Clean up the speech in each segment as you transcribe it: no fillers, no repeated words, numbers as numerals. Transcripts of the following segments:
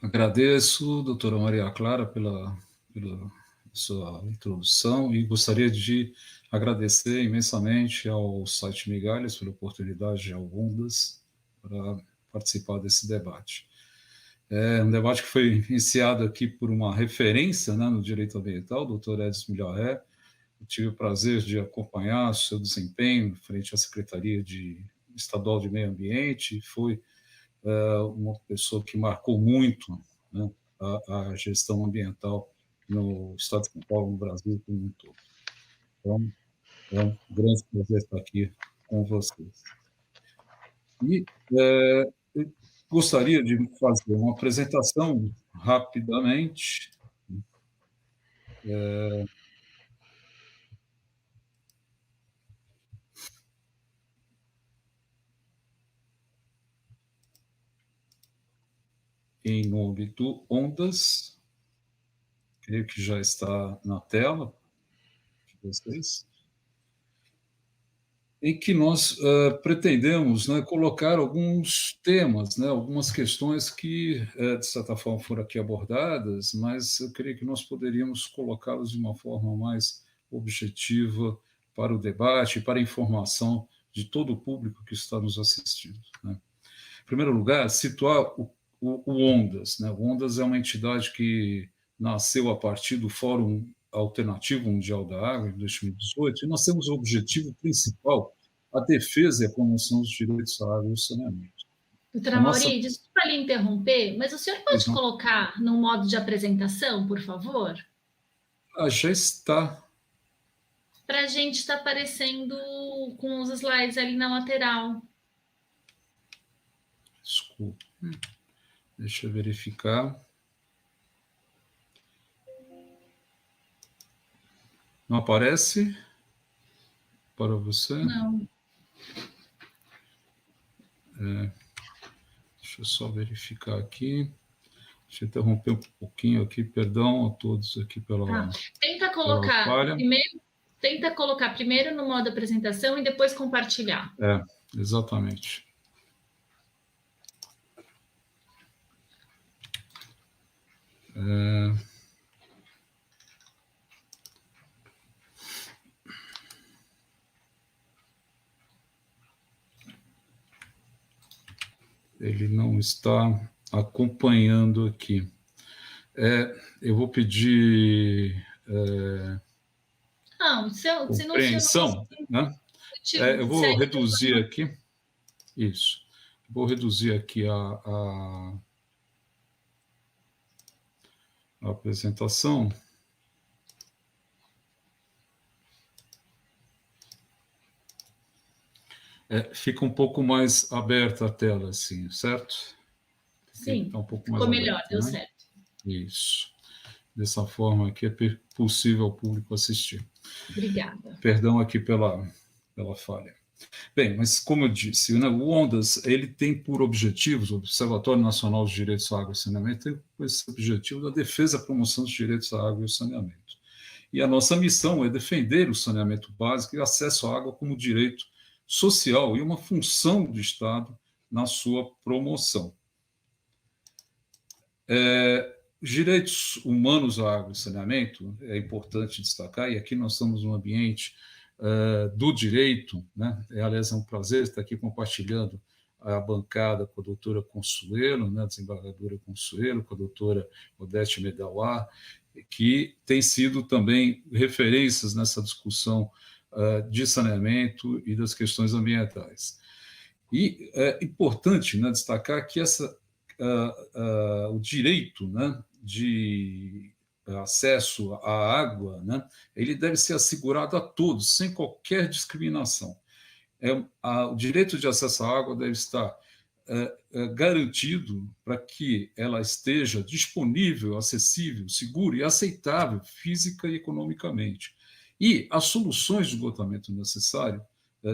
Agradeço, doutora Maria Clara, pela sua introdução e gostaria de agradecer imensamente ao site Migalhas pela oportunidade, ao Ondas, para participar desse debate. É um debate que foi iniciado aqui por uma referência, né, no direito ambiental, o doutor Edson Milharré. Eu tive o prazer de acompanhar o seu desempenho frente à Secretaria Estadual de Meio Ambiente, foi uma pessoa que marcou muito, né, a gestão ambiental no Estado de São Paulo, no Brasil como um todo. Então, é um grande prazer estar aqui com vocês. E eu gostaria de fazer uma apresentação rapidamente. Em nome do Ondas, creio que já está na tela de vocês, em que nós pretendemos, né, colocar alguns temas, né, algumas questões que, de certa forma, foram aqui abordadas, mas eu creio que nós poderíamos colocá-los de uma forma mais objetiva para o debate, para a informação de todo o público que está nos assistindo, né. Em primeiro lugar, situar o Ondas, né. O Ondas é uma entidade que nasceu a partir do Fórum Alternativo Mundial da Água, em 2018, e nós temos o objetivo principal a defesa e a promoção dos direitos à água e ao saneamento. Doutora A nossa... Mauri, desculpa lhe interromper, mas o senhor pode Não, colocar no modo de apresentação, por favor? já está. Para a gente estar aparecendo com os slides ali na lateral. Desculpa. Deixa eu verificar. Não aparece para você? Não. Deixa eu só verificar aqui. Deixa eu interromper um pouquinho aqui, perdão a todos aqui pela falha. Tenta colocar primeiro no modo apresentação e depois compartilhar. Exatamente. Ele não está acompanhando aqui. Eu vou pedir compreensão, né? Eu vou reduzir aqui. Isso. Vou reduzir aqui a apresentação. Fica um pouco mais aberta a tela, assim, certo? Sim, tá um pouco mais ficou aberto, melhor, deu né? certo. Isso. Dessa forma aqui é possível ao público assistir. Obrigada. Perdão aqui pela falha. Bem, mas como eu disse, né, o Ondas ele tem por objetivos, o Observatório Nacional dos Direitos à Água e Saneamento tem esse objetivo da defesa e promoção dos direitos à água e ao saneamento. E a nossa missão é defender o saneamento básico e acesso à água como direito social e uma função do Estado na sua promoção. Os direitos humanos à água e saneamento é importante destacar, e aqui nós estamos num ambiente do direito, né? Aliás, é um prazer estar aqui compartilhando a bancada com a doutora Consuelo, né, a desembargadora Consuelo, com a doutora Odete Medauá, que tem sido também referências nessa discussão de saneamento e das questões ambientais. E é importante, né, destacar que o direito, né, de acesso à água, né, ele deve ser assegurado a todos, sem qualquer discriminação. O direito de acesso à água deve estar garantido para que ela esteja disponível, acessível, segura e aceitável física e economicamente. E as soluções de esgotamento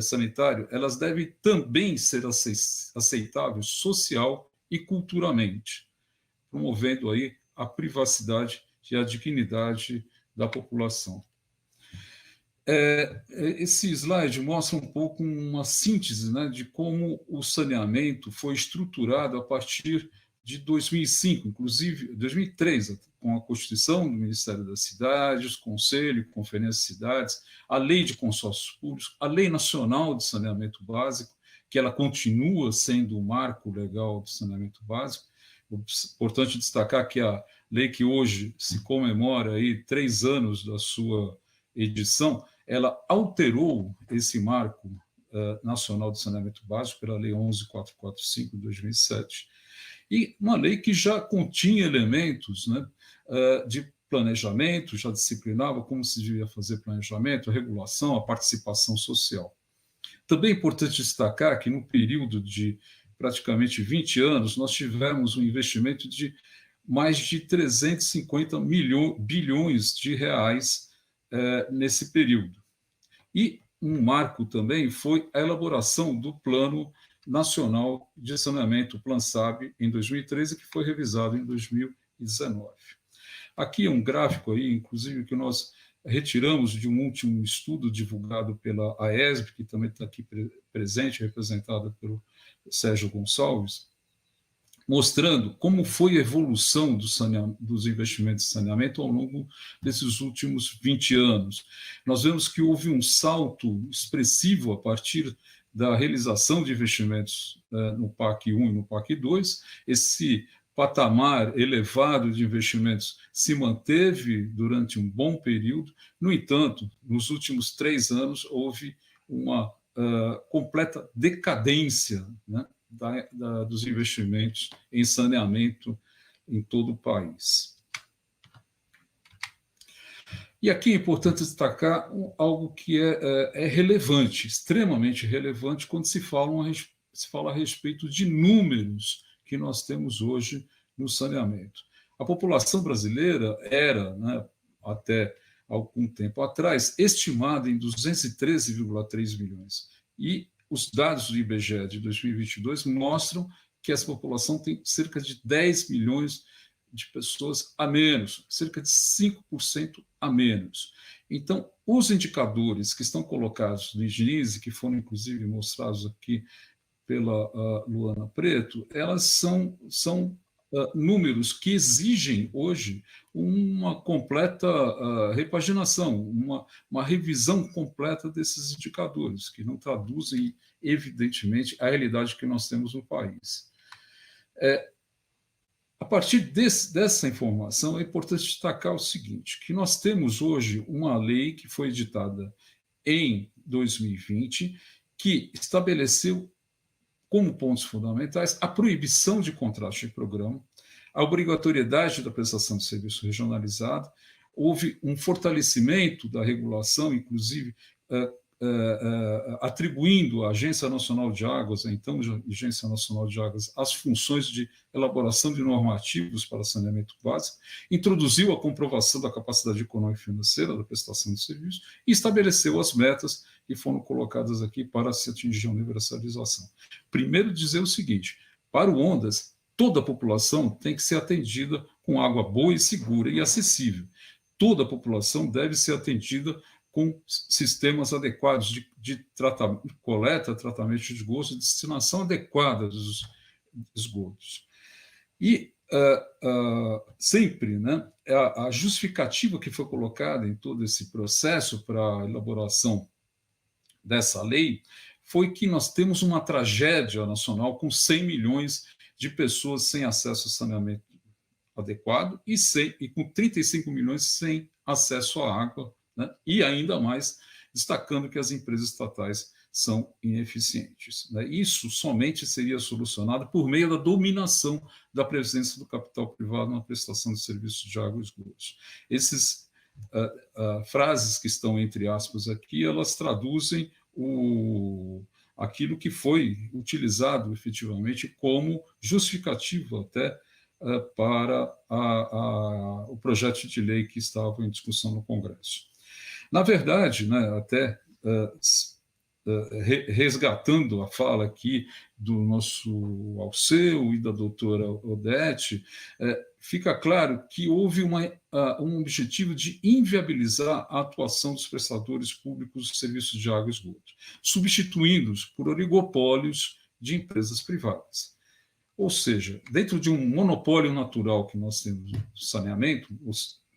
sanitário, elas devem também ser aceitáveis social e culturalmente, promovendo aí a privacidade e a dignidade da população. Esse slide mostra um pouco uma síntese, né, de como o saneamento foi estruturado a partir de 2005, inclusive 2003, com a Constituição do Ministério das Cidades, Conselho, Conferência de Cidades, a Lei de Consórcios Públicos, a Lei Nacional de Saneamento Básico, que ela continua sendo o marco legal do saneamento básico. Importante destacar que a lei que hoje se comemora aí 3 anos da sua edição, ela alterou esse marco nacional de saneamento básico pela Lei 11.445 de 2007, e uma lei que já continha elementos, né, de planejamento, já disciplinava como se devia fazer planejamento, a regulação, a participação social. Também é importante destacar que no período de praticamente 20 anos, nós tivemos um investimento de mais de 350 bilhões de reais nesse período. E um marco também foi a elaboração do Plano Nacional de Saneamento, PlanSAB, em 2013, que foi revisado em 2019. Aqui é um gráfico aí, inclusive, que nós retiramos de um último estudo divulgado pela AESB, que também está aqui presente, representada pelo Sérgio Gonçalves, mostrando como foi a evolução dos investimentos em saneamento ao longo desses últimos 20 anos. Nós vemos que houve um salto expressivo a partir da realização de investimentos no PAC 1 e no PAC 2. Esse patamar elevado de investimentos se manteve durante um bom período. No entanto, nos últimos 3 anos, houve uma completa decadência, né, dos investimentos em saneamento em todo o país. E aqui é importante destacar algo que é relevante, extremamente relevante, quando se fala a respeito de números que nós temos hoje no saneamento. A população brasileira era, né, até algum tempo atrás, estimada em 213,3 milhões. E os dados do IBGE de 2022 mostram que essa população tem cerca de 10 milhões de pessoas a menos, cerca de 5% a menos. Então, os indicadores que estão colocados no IGNISE, que foram inclusive mostrados aqui pela Luana Preto, elas são números que exigem hoje uma completa repaginação, uma revisão completa desses indicadores, que não traduzem, evidentemente, a realidade que nós temos no país. A partir dessa informação, é importante destacar o seguinte, que nós temos hoje uma lei que foi editada em 2020, que estabeleceu como pontos fundamentais a proibição de contratos de programa, a obrigatoriedade da prestação de serviço regionalizado, houve um fortalecimento da regulação, inclusive atribuindo à Agência Nacional de Águas, a então Agência Nacional de Águas, as funções de elaboração de normativos para saneamento básico, introduziu a comprovação da capacidade econômica e financeira da prestação de serviço e estabeleceu as metas que foram colocadas aqui para se atingir a universalização. Primeiro, dizer o seguinte: para o Ondas, toda a população tem que ser atendida com água boa e segura e acessível. Toda a população deve ser atendida com sistemas adequados de coleta, tratamento de esgoto e destinação adequada dos esgotos. E sempre, né, a justificativa que foi colocada em todo esse processo para a elaboração dessa lei foi que nós temos uma tragédia nacional com 100 milhões de pessoas sem acesso a saneamento adequado e com 35 milhões sem acesso à água, né? E ainda mais destacando que as empresas estatais são ineficientes, né? Isso somente seria solucionado por meio da dominação da presença do capital privado na prestação de serviços de água e esgotos. Essas frases que estão entre aspas aqui, elas traduzem aquilo que foi utilizado efetivamente como justificativa até para o projeto de lei que estava em discussão no Congresso. Na verdade, né, até resgatando a fala aqui do nosso Alceu e da doutora Odete, fica claro que houve um objetivo de inviabilizar a atuação dos prestadores públicos de serviços de água e esgoto, substituindo-os por oligopólios de empresas privadas. Ou seja, dentro de um monopólio natural que nós temos no saneamento,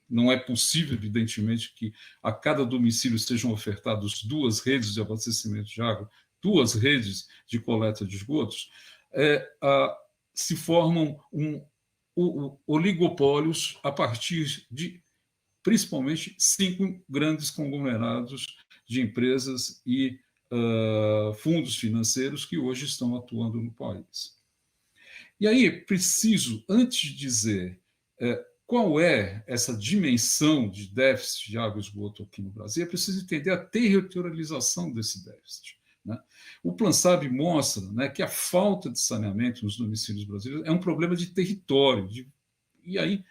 não é possível, evidentemente, que a cada domicílio sejam ofertadas 2 redes de abastecimento de água, 2 redes de coleta de esgotos, se formam oligopólios a partir de, principalmente, 5 grandes conglomerados de empresas e fundos financeiros que hoje estão atuando no país. E aí, preciso, antes de dizer qual é essa dimensão de déficit de água e esgoto aqui no Brasil, é preciso entender a territorialização desse déficit. Né? O PlanSab mostra, né, que a falta de saneamento nos domicílios brasileiros é um problema de território. E aí,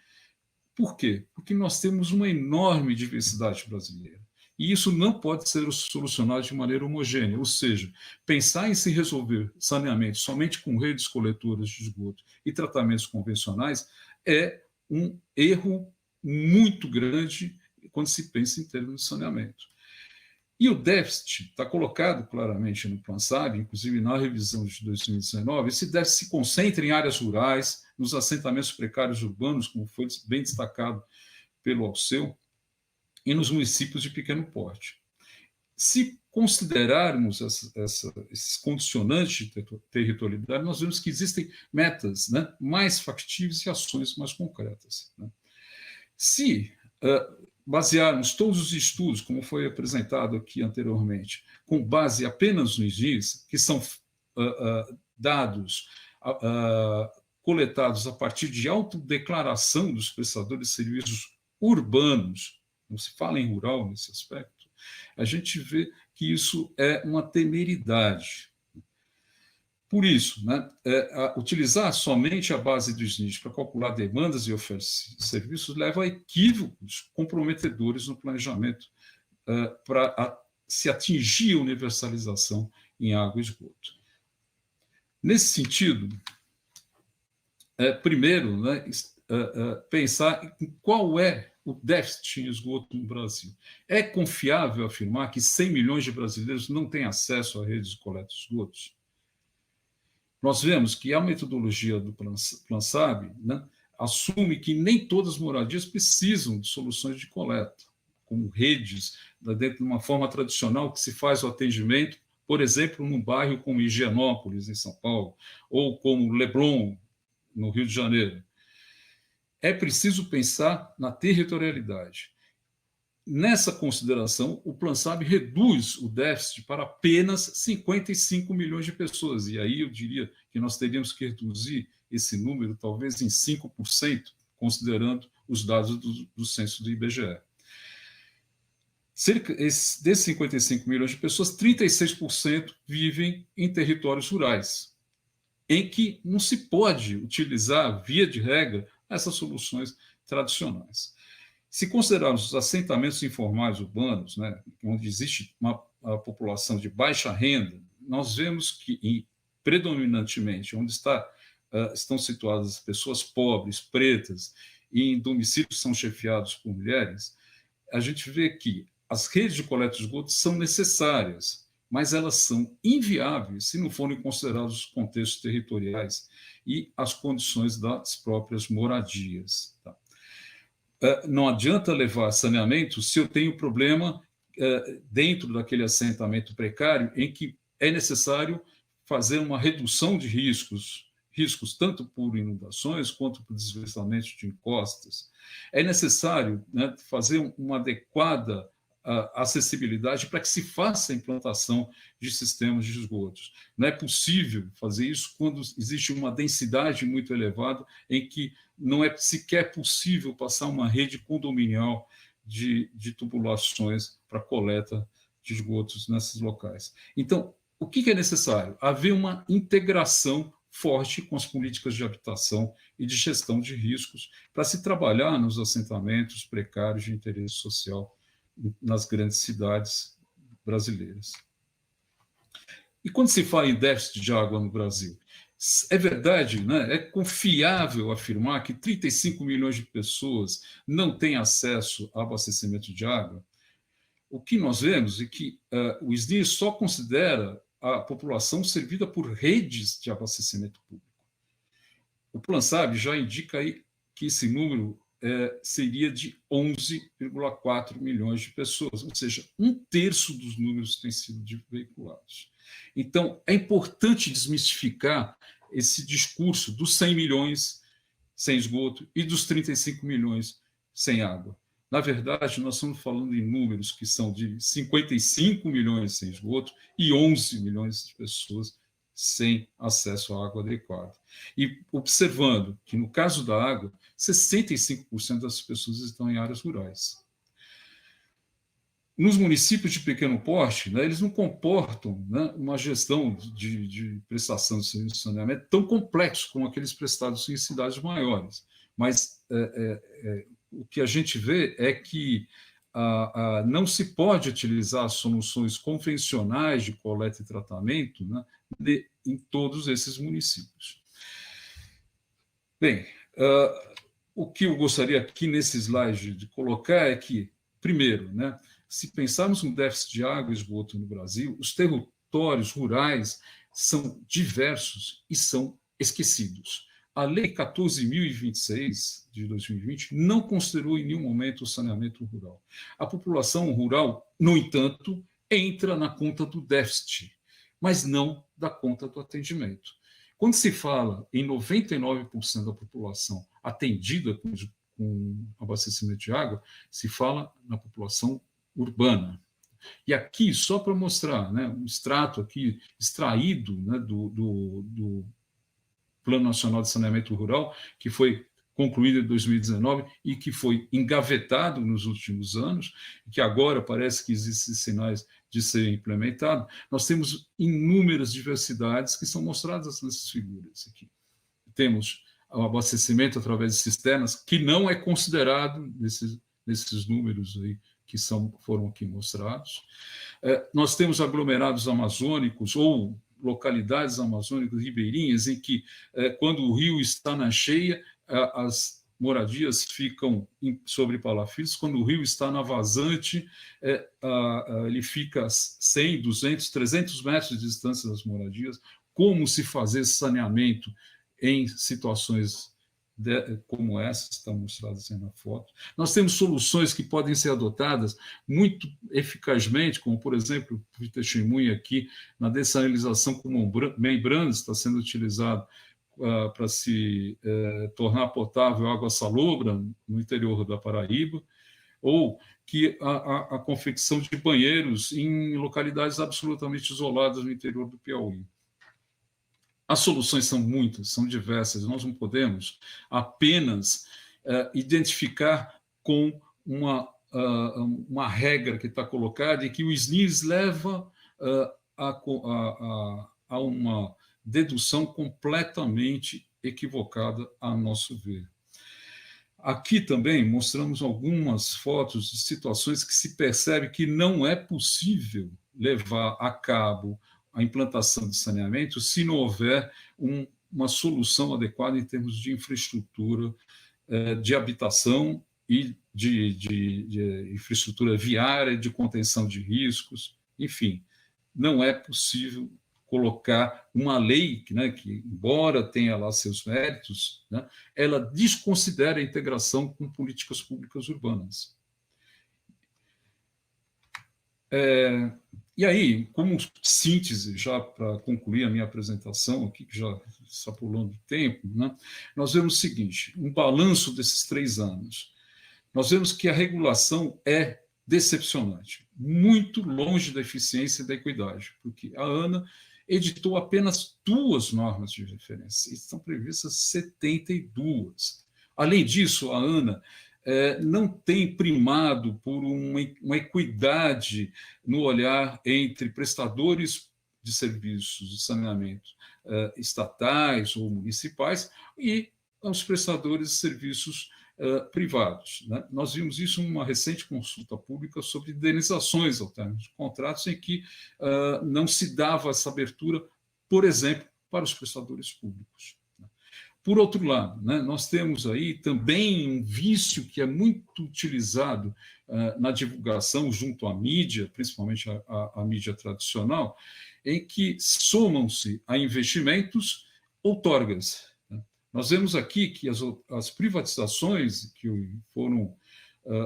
por quê? Porque nós temos uma enorme diversidade brasileira. E isso não pode ser solucionado de maneira homogênea, ou seja, pensar em se resolver saneamento somente com redes coletoras de esgoto e tratamentos convencionais é um erro muito grande quando se pensa em termos de saneamento. E o déficit está colocado claramente no PlanSab, inclusive na revisão de 2019, esse déficit se concentra em áreas rurais, nos assentamentos precários urbanos, como foi bem destacado pelo Alceu, e nos municípios de pequeno porte. Se considerarmos esses condicionantes de territorialidade, nós vemos que existem metas, né, mais factíveis e ações mais concretas. Né? Se basearmos todos os estudos, como foi apresentado aqui anteriormente, com base apenas nos NIS, que são dados coletados a partir de autodeclaração dos prestadores de serviços urbanos, não se fala em rural nesse aspecto, a gente vê que isso é uma temeridade. Por isso, né, utilizar somente a base do SNIS para calcular demandas e ofertas de serviços leva a equívocos comprometedores no planejamento para se atingir a universalização em água e esgoto. Nesse sentido, primeiro, né, pensar em qual é o déficit em esgoto no Brasil. É confiável afirmar que 100 milhões de brasileiros não têm acesso a redes de coleta de esgotos? Nós vemos que a metodologia do PlanSab, né, assume que nem todas as moradias precisam de soluções de coleta, como redes, dentro de uma forma tradicional que se faz o atendimento, por exemplo, num bairro como Higienópolis, em São Paulo, ou como Leblon, no Rio de Janeiro. É preciso pensar na territorialidade. Nessa consideração, o PlanSab reduz o déficit para apenas 55 milhões de pessoas. E aí eu diria que nós teríamos que reduzir esse número talvez em 5%, considerando os dados do censo do IBGE. Desses 55 milhões de pessoas, 36% vivem em territórios rurais, em que não se pode utilizar, via de regra, essas soluções tradicionais. Se considerarmos os assentamentos informais urbanos, né, onde existe uma população de baixa renda, nós vemos que, predominantemente, onde estão situadas as pessoas pobres, pretas, e em domicílios que são chefiados por mulheres, a gente vê que as redes de coleta de esgoto são necessárias, mas elas são inviáveis se não forem considerados os contextos territoriais e as condições das próprias moradias. Tá? Não adianta levar saneamento se eu tenho problema dentro daquele assentamento precário em que é necessário fazer uma redução de riscos tanto por inundações quanto por deslizamento de encostas. É necessário, né, fazer uma adequada acessibilidade para que se faça a implantação de sistemas de esgotos. Não é possível fazer isso quando existe uma densidade muito elevada em que não é sequer possível passar uma rede condominial de tubulações para coleta de esgotos nesses locais. Então, o que é necessário? Haver uma integração forte com as políticas de habitação e de gestão de riscos para se trabalhar nos assentamentos precários de interesse social nas grandes cidades brasileiras. E quando se fala em déficit de água no Brasil, é verdade, né? É confiável afirmar que 35 milhões de pessoas não têm acesso a abastecimento de água? O que nós vemos é que o SNIS só considera a população servida por redes de abastecimento público. O PlanSab já indica aí que esse número seria de 11,4 milhões de pessoas, ou seja, 1/3 dos números têm sido veiculados. Então, é importante desmistificar esse discurso dos 100 milhões sem esgoto e dos 35 milhões sem água. Na verdade, nós estamos falando em números que são de 55 milhões sem esgoto e 11 milhões de pessoas sem acesso à água adequada. E observando que, no caso da água, 65% das pessoas estão em áreas rurais. Nos municípios de pequeno porte, né, eles não comportam, né, uma gestão de prestação de serviço de saneamento tão complexo como aqueles prestados em cidades maiores. Mas o que a gente vê é que não se pode utilizar soluções convencionais de coleta e tratamento, né, em todos esses municípios. Bem, o que eu gostaria aqui nesse slide de colocar é que, primeiro, né, se pensarmos no déficit de água e esgoto no Brasil, os territórios rurais são diversos e são esquecidos. A Lei 14.026, de 2020, não considerou em nenhum momento o saneamento rural. A população rural, no entanto, entra na conta do déficit, mas não da conta do atendimento. Quando se fala em 99% da população atendida com abastecimento de água, se fala na população urbana. E aqui, só para mostrar, né, um extrato aqui extraído, né, do Plano Nacional de Saneamento Rural, que foi concluído em 2019 e que foi engavetado nos últimos anos, que agora parece que existem sinais de ser implementado, nós temos inúmeras diversidades que são mostradas nessas figuras aqui. Temos o abastecimento através de cisternas, que não é considerado nesses números aí que foram aqui mostrados. Nós temos aglomerados amazônicos ou localidades amazônicas ribeirinhas em que, quando o rio está na cheia, as moradias ficam sobre palafitos, quando o rio está na vazante, ele fica a 100, 200, 300 metros de distância das moradias. Como se fazer saneamento em situações como essas, estão mostradas aí na foto. Nós temos soluções que podem ser adotadas muito eficazmente, como, por exemplo, o testemunho aqui, na dessalinização com membranas, está sendo utilizado para se tornar potável água salobra no interior da Paraíba, ou que a confecção de banheiros em localidades absolutamente isoladas no interior do Piauí. As soluções são muitas, são diversas. Nós não podemos apenas identificar com uma regra que está colocada e que o SNIS leva a uma dedução completamente equivocada, a nosso ver. Aqui também mostramos algumas fotos de situações que se percebe que não é possível levar a cabo a implantação de saneamento se não houver uma solução adequada em termos de infraestrutura de habitação e de infraestrutura viária, de contenção de riscos, enfim. Não é possível colocar uma lei, né, que, embora tenha lá seus méritos, né, ela desconsidera a integração com políticas públicas urbanas. E aí, como síntese, já para concluir a minha apresentação aqui, que já está pulando o tempo, né, nós vemos o seguinte, um balanço desses 3 anos. Nós vemos que a regulação é decepcionante, muito longe da eficiência e da equidade, porque a ANA editou apenas 2 normas de referência, e estão previstas 72. Além disso, a ANA não tem primado por uma equidade no olhar entre prestadores de serviços de saneamento estatais ou municipais e os prestadores de serviços privados. Né? Nós vimos isso em uma recente consulta pública sobre indenizações ao término de contratos, em que não se dava essa abertura, por exemplo, para os prestadores públicos. Por outro lado, né, nós temos aí também um vício que é muito utilizado na divulgação junto à mídia, principalmente a mídia tradicional, em que somam-se a investimentos outorgas. Né? Nós vemos aqui que as privatizações que foram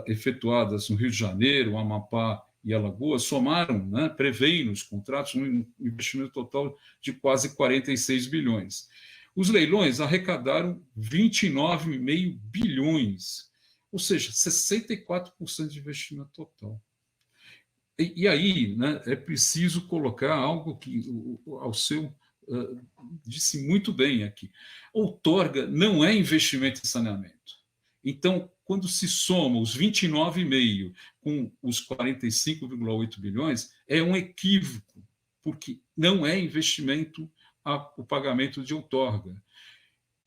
efetuadas no Rio de Janeiro, Amapá e Alagoas somaram, né, prevêem nos contratos um investimento total de quase 46 bilhões. Os leilões arrecadaram 29,5 bilhões, ou seja, 64% de investimento total. E aí, né, é preciso colocar algo que ao seu disse muito bem aqui. Outorga não é investimento em saneamento. Então, quando se soma os 29,5 com os 45,8 bilhões, é um equívoco, porque não é investimento o pagamento de outorga.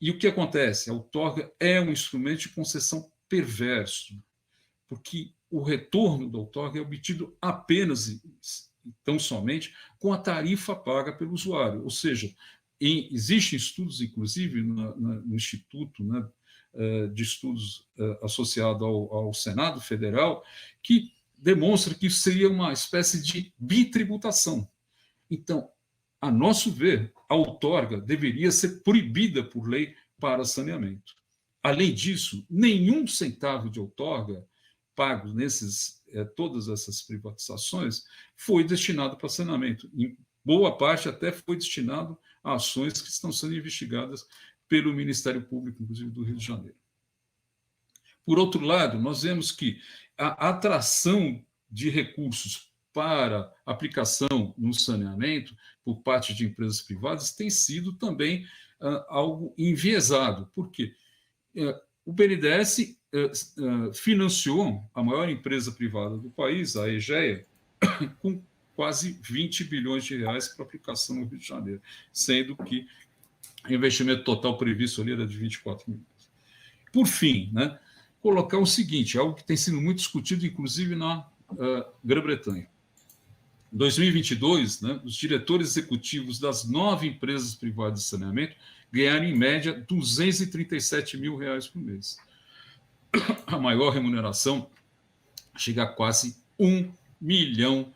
E o que acontece? A outorga é um instrumento de concessão perverso, porque o retorno da outorga é obtido apenas e tão somente com a tarifa paga pelo usuário. Ou seja, existem estudos, inclusive, no Instituto, né, de Estudos associado ao Senado Federal, que demonstra que isso seria uma espécie de bitributação. Então, a nosso ver, a outorga deveria ser proibida por lei para saneamento. Além disso, nenhum centavo de outorga pago todas essas privatizações foi destinado para saneamento. Em boa parte até foi destinado a ações que estão sendo investigadas pelo Ministério Público, inclusive do Rio de Janeiro. Por outro lado, nós vemos que a atração de recursos para aplicação no saneamento por parte de empresas privadas tem sido também algo enviesado. Por quê? O BNDES financiou a maior empresa privada do país, a EGEA, com quase 20 bilhões de reais para aplicação no Rio de Janeiro, sendo que o investimento total previsto ali era de 24 milhões. Por fim, né, colocar o seguinte, algo que tem sido muito discutido, inclusive na Grã-Bretanha. Em 2022, né, os diretores executivos das 9 empresas privadas de saneamento ganharam, em média, R$237 mil por mês. A maior remuneração chega a quase R$1 milhão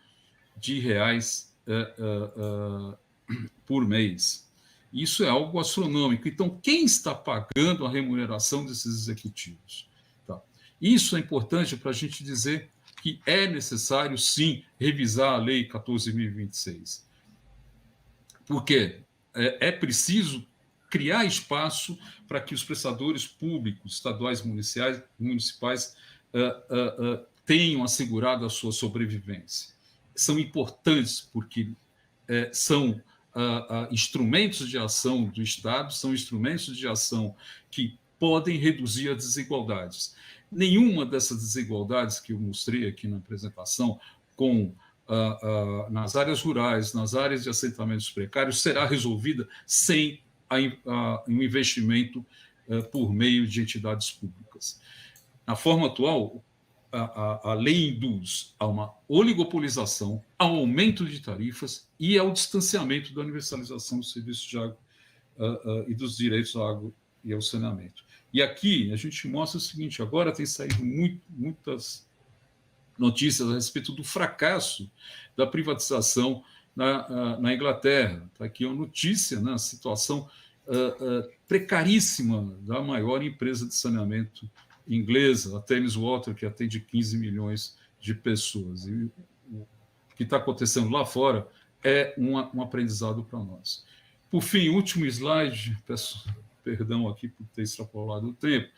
por mês. Isso é algo astronômico. Então, quem está pagando a remuneração desses executivos? Tá. Isso é importante para a gente dizer que é necessário, sim, revisar a Lei 14.026. Porque é preciso criar espaço para que os prestadores públicos, estaduais, municipais tenham assegurado a sua sobrevivência. São importantes porque são instrumentos de ação do Estado, são instrumentos de ação que podem reduzir as desigualdades. Nenhuma dessas desigualdades que eu mostrei aqui na apresentação, nas áreas rurais, nas áreas de assentamentos precários, será resolvida sem um investimento por meio de entidades públicas. Na forma atual, a lei induz a uma oligopolização, ao aumento de tarifas e ao distanciamento da universalização dos serviços de água e dos direitos à água e ao saneamento. E aqui a gente mostra o seguinte, agora tem saído muitas notícias a respeito do fracasso da privatização na Inglaterra. Está aqui uma notícia, né, a situação precaríssima da maior empresa de saneamento inglesa, a Thames Water, que atende 15 milhões de pessoas. E o que está acontecendo lá fora é um aprendizado para nós. Por fim, último slide, peço perdão aqui por ter extrapolado o tempo.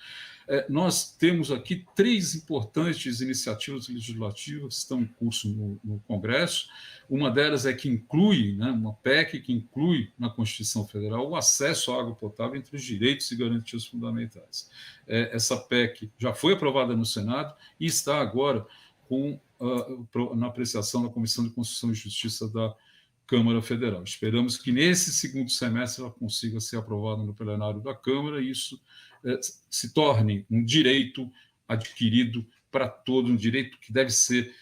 Nós temos aqui 3 importantes iniciativas legislativas que estão em curso no Congresso. Uma delas é que inclui, né, uma PEC que inclui na Constituição Federal o acesso à água potável entre os direitos e garantias fundamentais. Essa PEC já foi aprovada no Senado e está agora na apreciação da Comissão de Constituição e Justiça da Câmara Federal. Esperamos que nesse segundo semestre ela consiga ser aprovada no plenário da Câmara e isso se torne um direito adquirido para todo, um direito que deve ser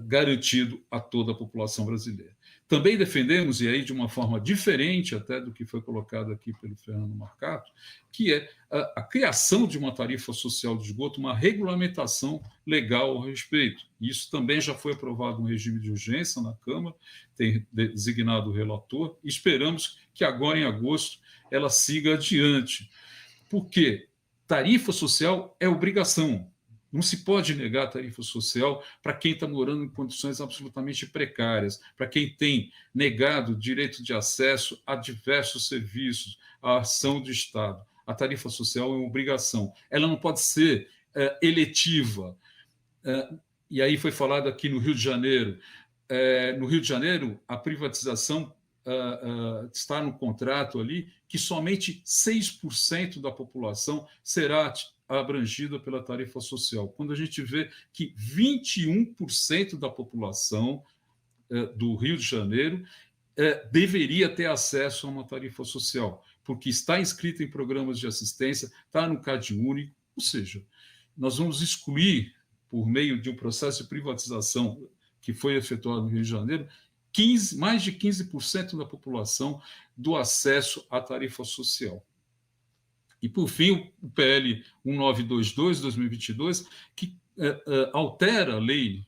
garantido a toda a população brasileira. Também defendemos, e aí de uma forma diferente até do que foi colocado aqui pelo Fernando Marcato, que é a criação de uma tarifa social de esgoto, uma regulamentação legal ao respeito. Isso também já foi aprovado no regime de urgência na Câmara, tem designado o relator, e esperamos que agora, em agosto, ela siga adiante. Porque tarifa social é obrigação. Não se pode negar a tarifa social para quem está morando em condições absolutamente precárias, para quem tem negado o direito de acesso a diversos serviços, à ação do Estado. A tarifa social é uma obrigação. Ela não pode ser eletiva. E aí foi falado aqui no Rio de Janeiro. No Rio de Janeiro, a privatização está no contrato ali que somente 6% da população será abrangida pela tarifa social, quando a gente vê que 21% da população do Rio de Janeiro deveria ter acesso a uma tarifa social, porque está inscrita em programas de assistência, está no CadÚnico, ou seja, nós vamos excluir, por meio de um processo de privatização que foi efetuado no Rio de Janeiro, mais de 15% da população do acesso à tarifa social. E, por fim, o PL 1922, 2022, que altera a lei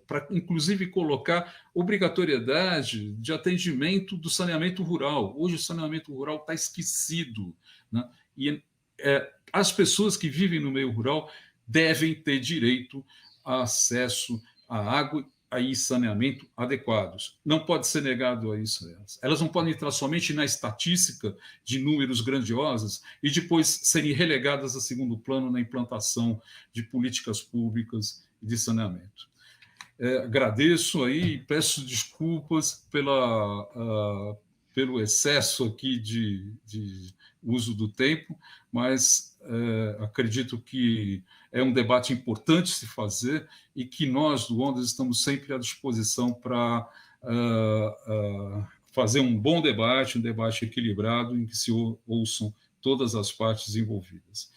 para, inclusive, colocar obrigatoriedade de atendimento do saneamento rural. Hoje, o saneamento rural está esquecido, né? E as pessoas que vivem no meio rural devem ter direito a acesso à água e saneamento adequados. Não pode ser negado a isso a elas. Elas não podem entrar somente na estatística de números grandiosos e depois serem relegadas a segundo plano na implantação de políticas públicas de saneamento. Agradeço aí, peço desculpas pelo excesso aqui de uso do tempo, mas acredito que é um debate importante se fazer e que nós, do Ondas, estamos sempre à disposição para fazer um bom debate, um debate equilibrado, em que se ouçam todas as partes envolvidas.